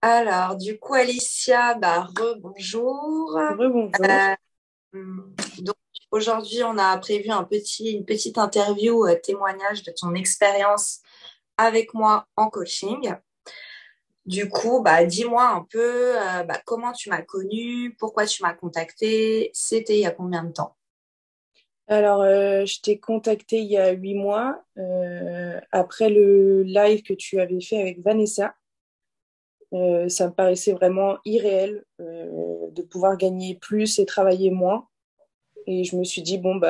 Alors, du coup, Alicia, rebonjour. Rebonjour. Donc, aujourd'hui, on a prévu une petite interview, témoignage de ton expérience avec moi en coaching. Du coup, dis-moi un peu, comment tu m'as connue, pourquoi tu m'as contactée, c'était il y a combien de temps? Alors, je t'ai contacté il y a 8 mois, après le live que tu avais fait avec Vanessa. Ça me paraissait vraiment irréel, de pouvoir gagner plus et travailler moins. Et je me suis dit, bon,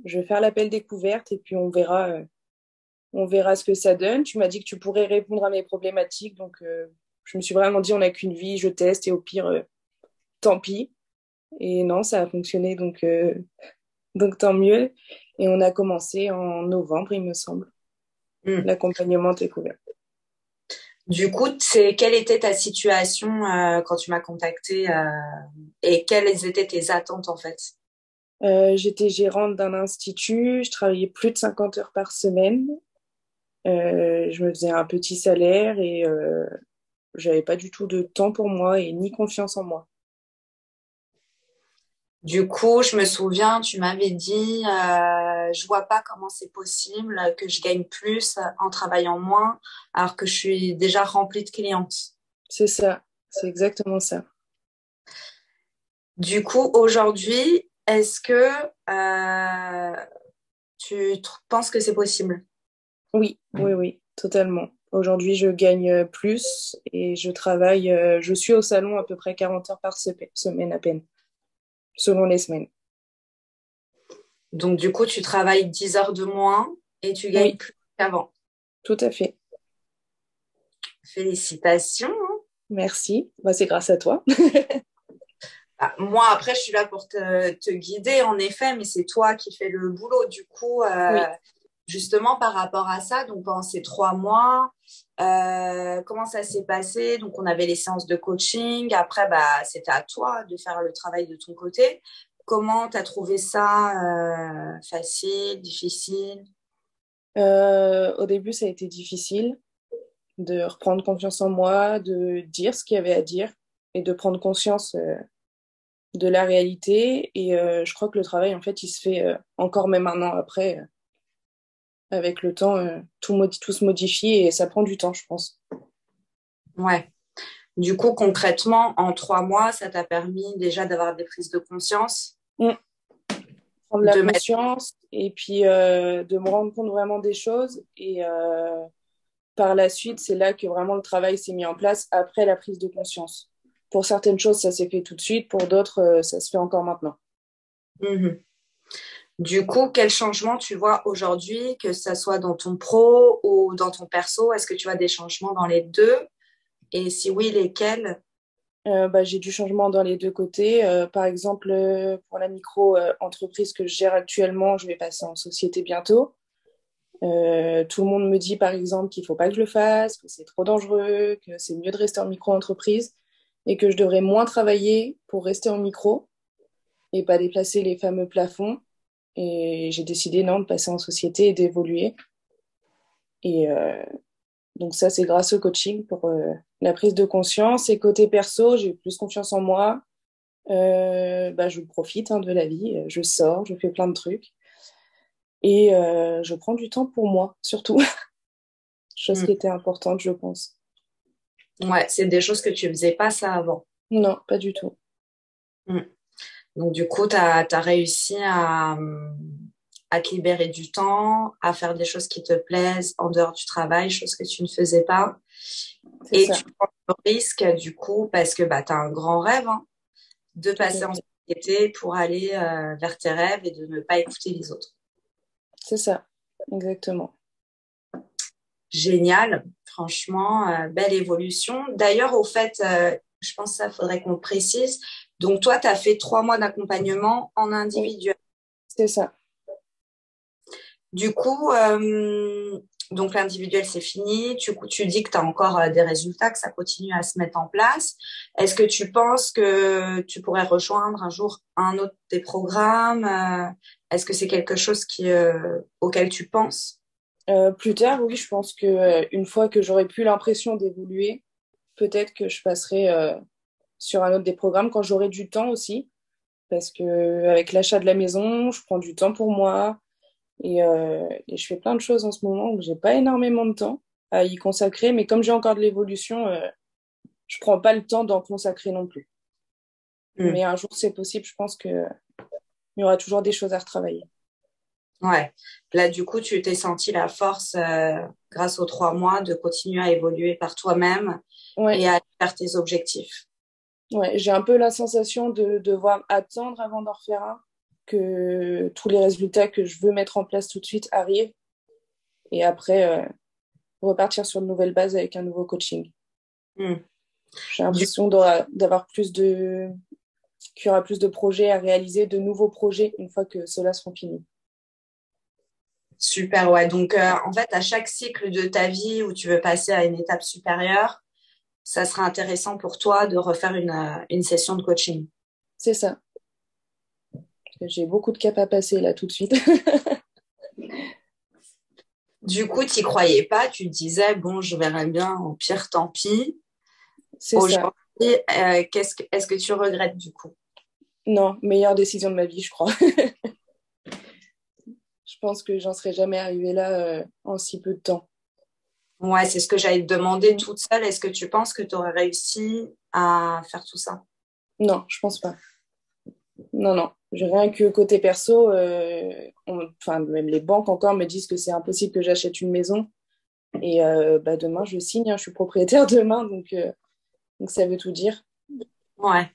je vais faire l'appel découverte et puis on verra ce que ça donne. Tu m'as dit que tu pourrais répondre à mes problématiques. Donc, je me suis vraiment dit, on n'a qu'une vie, je teste et au pire, tant pis. Et non, ça a fonctionné. Donc tant mieux. Et on a commencé en novembre, il me semble, Hmm. l'accompagnement découvert. Du coup, quelle était ta situation quand tu m'as contactée et quelles étaient tes attentes en fait? J'étais gérante d'un institut, je travaillais plus de 50 heures par semaine. Je me faisais un petit salaire et j'avais pas du tout de temps pour moi et ni confiance en moi. Du coup, je me souviens, tu m'avais dit, je vois pas comment c'est possible que je gagne plus en travaillant moins, alors que je suis déjà remplie de clientes. C'est ça, c'est exactement ça. Du coup, aujourd'hui, est-ce que penses que c'est possible? Oui, oui, oui, totalement. Aujourd'hui, je gagne plus et je travaille, je suis au salon à peu près 40 heures par semaine à peine, selon les semaines. Donc, du coup, tu travailles 10 heures de moins et tu gagnes Oui, plus qu'avant. tout à fait. Félicitations. Merci. C'est grâce à toi. Moi, après, je suis là pour te guider, en effet, mais c'est toi qui fais le boulot. Du coup, Oui. justement, par rapport à ça, donc pendant ces 3 mois, comment ça s'est passé? Donc, on avait les séances de coaching. Après, c'était à toi de faire le travail de ton côté. Comment tu as trouvé ça facile, difficile? Au début, ça a été difficile de reprendre confiance en moi, de dire ce qu'il y avait à dire et de prendre conscience de la réalité. Et je crois que le travail, en fait, il se fait encore même un an après. Avec le temps, tout se modifie et ça prend du temps, je pense. Ouais. Du coup, concrètement, en 3 mois, ça t'a permis déjà d'avoir des prises de conscience, Mm. Prendre la de mettre. conscience et puis de me rendre compte vraiment des choses. Et par la suite, c'est là que vraiment le travail s'est mis en place après la prise de conscience. Pour certaines choses, ça s'est fait tout de suite. Pour d'autres, ça se fait encore maintenant. Mhm. Du coup, quel changement tu vois aujourd'hui, que ça soit dans ton pro ou dans ton perso? Est-ce que tu vois des changements dans les deux? Et si oui, lesquels? J'ai du changement dans les deux côtés. Par exemple, pour la micro-entreprise que je gère actuellement, je vais passer en société bientôt. Tout le monde me dit, par exemple, qu'il faut pas que je le fasse, que c'est trop dangereux, que c'est mieux de rester en micro-entreprise et que je devrais moins travailler pour rester en micro et pas déplacer les fameux plafonds. Et j'ai décidé, non, de passer en société et d'évoluer. Et donc ça, c'est grâce au coaching pour la prise de conscience. Et côté perso, j'ai plus confiance en moi. Je profite de la vie, je sors, je fais plein de trucs et je prends du temps pour moi, surtout, chose qui Mm. était importante, je pense. Ouais, c'est des choses que tu faisais pas ça avant. Non, pas du tout. Mm. Donc, du coup, tu as réussi à te libérer du temps, à faire des choses qui te plaisent en dehors du travail, choses que tu ne faisais pas. C'est Et ça, tu prends le risque, du coup, parce que tu as un grand rêve, hein, de tout à passer en fait. société pour aller vers tes rêves et de ne pas écouter les autres. C'est ça, exactement. Génial, franchement, belle évolution. D'ailleurs, au fait, je pense que ça faudrait qu'on le précise. Donc, toi, tu as fait 3 mois d'accompagnement en Oui, individuel. c'est ça. Du coup, donc l'individuel, c'est fini. Tu dis que tu as encore des résultats, que ça continue à se mettre en place. Est-ce que tu penses que tu pourrais rejoindre un jour un autre des programmes? Est-ce que c'est quelque chose auquel tu penses? Plus tard, oui, je pense que une fois que j'aurai plus l'impression d'évoluer, peut-être que je passerai sur un autre des programmes quand j'aurai du temps aussi. Parce que avec l'achat de la maison, je prends du temps pour moi et je fais plein de choses en ce moment où j'ai pas énormément de temps à y consacrer. Mais comme j'ai encore de l'évolution, je prends pas le temps d'en consacrer non plus. Hmm. Mais un jour, c'est possible. Je pense qu'il y aura toujours des choses à retravailler. Ouais. Là, du coup, tu t'es senti la force, grâce aux 3 mois, de continuer à évoluer par toi-même Ouais, et à faire tes objectifs. ouais. J'ai un peu la sensation de devoir attendre avant d'en refaire un, que tous les résultats que je veux mettre en place tout de suite arrivent et après repartir sur de nouvelles bases avec un nouveau coaching. Hmm. J'ai Du l'impression d'avoir qu'il y aura plus de projets à réaliser, de nouveaux projets une fois que ceux-là seront finis. Super, ouais. Donc, en fait, à chaque cycle de ta vie où tu veux passer à une étape supérieure, ça sera intéressant pour toi de refaire une session de coaching. C'est ça. J'ai beaucoup de cap à passer là tout de suite. Du coup, tu n'y croyais pas, tu te disais, bon, je verrai bien, au pire, tant pis. C'est ça. Aujourd'hui, est-ce que tu regrettes du coup? Non, meilleure décision de ma vie, je crois. Je pense que j'en serais jamais arrivée là en si peu de temps. Ouais, c'est ce que j'allais te demander Mm. toute seule. Est-ce que tu penses que tu aurais réussi à faire tout ça? Non, je pense pas. Non, non. J'ai rien que côté perso, enfin même les banques encore me disent que c'est impossible que j'achète une maison. Et bah, demain, je signe, hein, je suis propriétaire demain, donc ça veut tout dire. Ouais.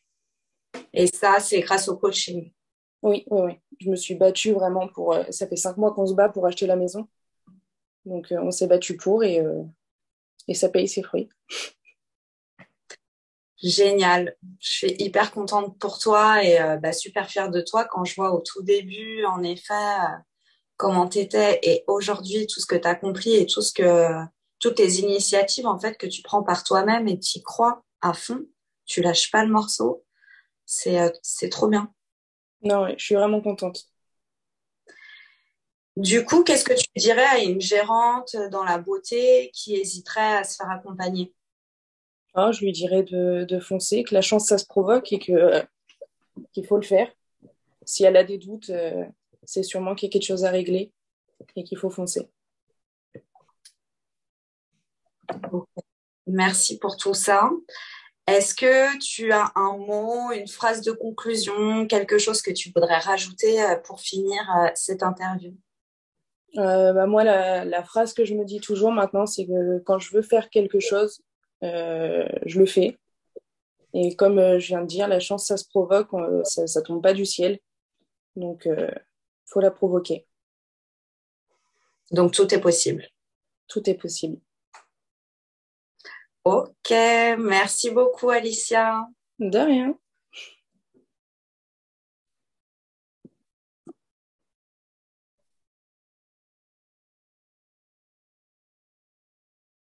Et ça, c'est grâce au coaching. Oui, oui, oui. Je me suis battue vraiment pour. Ça fait 5 mois qu'on se bat pour acheter la maison. Donc, on s'est battu pour et ça paye ses fruits. Génial. Je suis hyper contente pour toi et bah, super fière de toi quand je vois au tout début, en effet, comment tu étais et aujourd'hui, tout ce que tu as compris et toutes les initiatives en fait que tu prends par toi-même et tu y crois à fond. Tu lâches pas le morceau. C'est trop bien. Non, ouais, je suis vraiment contente. Du coup, qu'est-ce que tu dirais à une gérante dans la beauté qui hésiterait à se faire accompagner? Ah, je lui dirais de foncer, que la chance, ça se provoque et qu'il faut le faire. Si elle a des doutes, c'est sûrement qu'il y a quelque chose à régler et qu'il faut foncer. Merci pour tout ça. Est-ce que tu as un mot, une phrase de conclusion, quelque chose que tu voudrais rajouter pour finir cette interview? Bah, moi, la phrase que je me dis toujours maintenant, c'est que quand je veux faire quelque chose, je le fais. Et comme je viens de dire, la chance, ça se provoque, ça tombe pas du ciel. Donc, faut la provoquer. Donc, tout est possible. Tout est possible. Ok, merci beaucoup, Alicia. De rien.